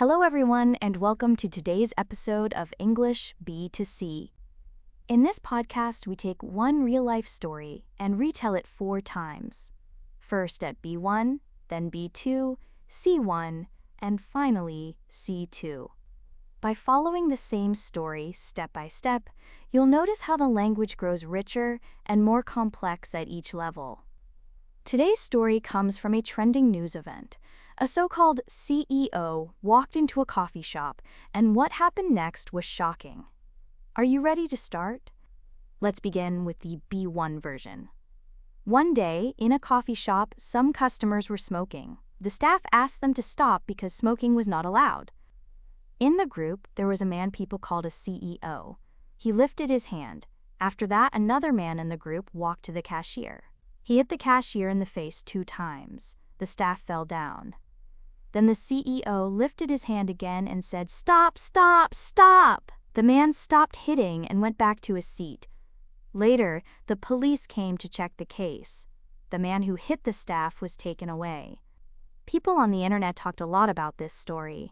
Hello everyone and welcome to today's episode of English B to C. In this podcast, we take one real-life story and retell it 4 times. First at B1, then B2, C1, and finally C2. By following the same story step by step, you'll notice how the language grows richer and more complex at each level. Today's story comes from a trending news event. A so-called CEO walked into a coffee shop, and what happened next was shocking. Are you ready to start? Let's begin with the B1 version. One day, in a coffee shop, some customers were smoking. The staff asked them to stop because smoking was not allowed. In the group, there was a man people called a CEO. He lifted his hand. After that, another man in the group walked to the cashier. He hit the cashier in the face 2 times. The staff fell down. Then the CEO lifted his hand again and said, "Stop, stop, stop!" The man stopped hitting and went back to his seat. Later, the police came to check the case. The man who hit the staff was taken away. People on the internet talked a lot about this story.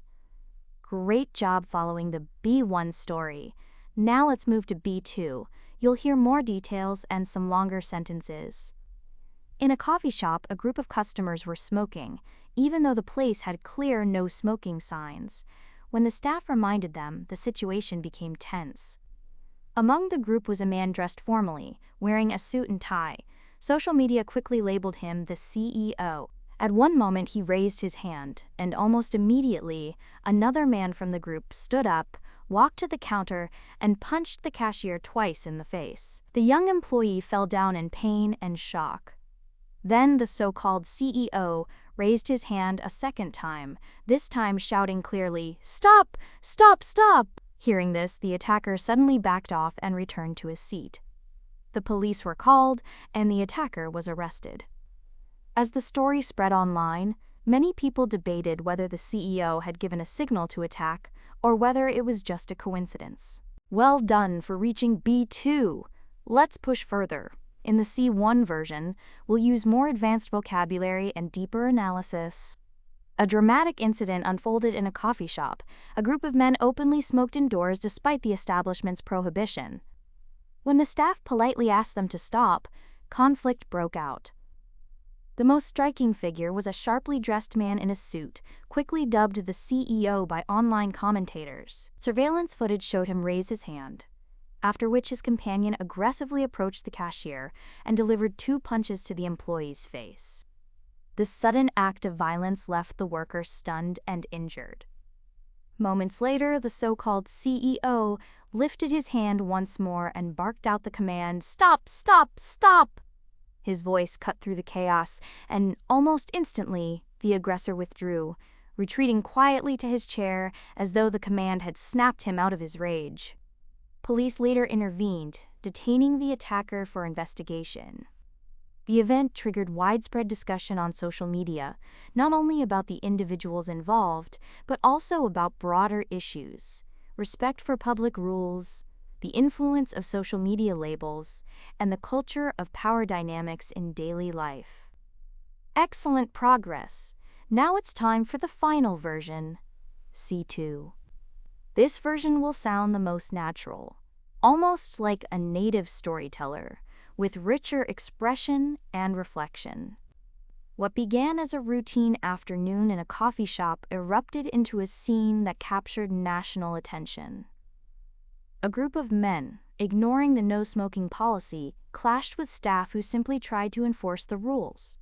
Great job following the B1 story. Now let's move to B2. You'll hear more details and some longer sentences. In a coffee shop, a group of customers were smoking, even though the place had clear no smoking signs. When the staff reminded them, the situation became tense. Among the group was a man dressed formally, wearing a suit and tie. Social media quickly labeled him the CEO. At one moment, he raised his hand, and almost immediately, another man from the group stood up, walked to the counter, and punched the cashier twice in the face. The young employee fell down in pain and shock. Then the so-called CEO raised his hand a second time, this time shouting clearly, "Stop! Stop! Stop!" Hearing this, the attacker suddenly backed off and returned to his seat. The police were called, and the attacker was arrested. As the story spread online, many people debated whether the CEO had given a signal to attack or whether it was just a coincidence. Well done for reaching B2! Let's push further. In the C1 version, we'll use more advanced vocabulary and deeper analysis. A dramatic incident unfolded in a coffee shop. A group of men openly smoked indoors despite the establishment's prohibition. When the staff politely asked them to stop, conflict broke out. The most striking figure was a sharply dressed man in a suit, quickly dubbed the CEO by online commentators. Surveillance footage showed him raise his hand, after which his companion aggressively approached the cashier and delivered 2 punches to the employee's face. This sudden act of violence left the worker stunned and injured. Moments later, the so-called CEO lifted his hand once more and barked out the command, "Stop, stop, stop!" His voice cut through the chaos, and almost instantly, the aggressor withdrew, retreating quietly to his chair as though the command had snapped him out of his rage. Police later intervened, detaining the attacker for investigation. The event triggered widespread discussion on social media, not only about the individuals involved, but also about broader issues: respect for public rules, the influence of social media labels, and the culture of power dynamics in daily life. Excellent progress! Now it's time for the final version, C2. This version will sound the most natural, almost like a native storyteller, with richer expression and reflection. What began as a routine afternoon in a coffee shop erupted into a scene that captured national attention. A group of men, ignoring the no-smoking policy, clashed with staff who simply tried to enforce the rules.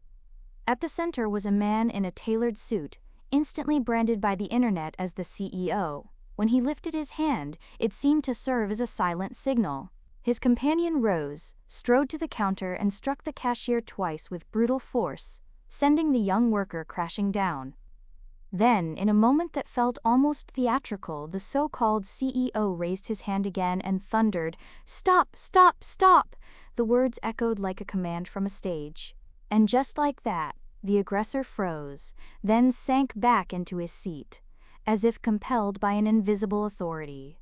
At the center was a man in a tailored suit, instantly branded by the internet as the CEO. When he lifted his hand, it seemed to serve as a silent signal. His companion rose, strode to the counter, and struck the cashier twice with brutal force, sending the young worker crashing down. Then, in a moment that felt almost theatrical, the so-called CEO raised his hand again and thundered, "Stop, stop, stop!" The words echoed like a command from a stage. And just like that, the aggressor froze, then sank back into his seat, as if compelled by an invisible authority.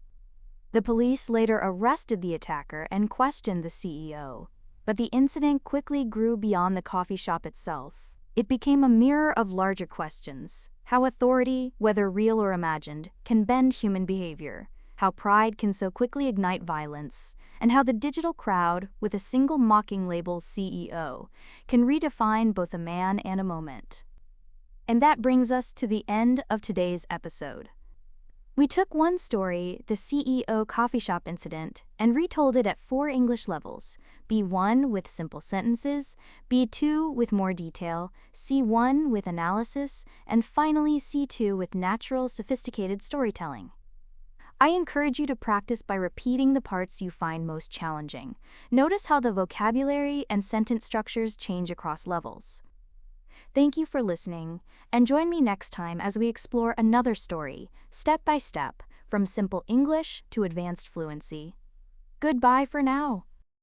The police later arrested the attacker and questioned the CEO, but the incident quickly grew beyond the coffee shop itself. It became a mirror of larger questions: How authority, whether real or imagined, can bend human behavior, how pride can so quickly ignite violence, and how the digital crowd, with a single mocking label CEO, can redefine both a man and a moment. And that brings us to the end of today's episode. We took one story, the CEO coffee shop incident, and retold it at 4 English levels: B1 with simple sentences, B2 with more detail, C1 with analysis, and finally C2 with natural, sophisticated storytelling. I encourage you to practice by repeating the parts you find most challenging. Notice how the vocabulary and sentence structures change across levels. Thank you for listening, and join me next time as we explore another story, step by step, from simple English to advanced fluency. Goodbye for now.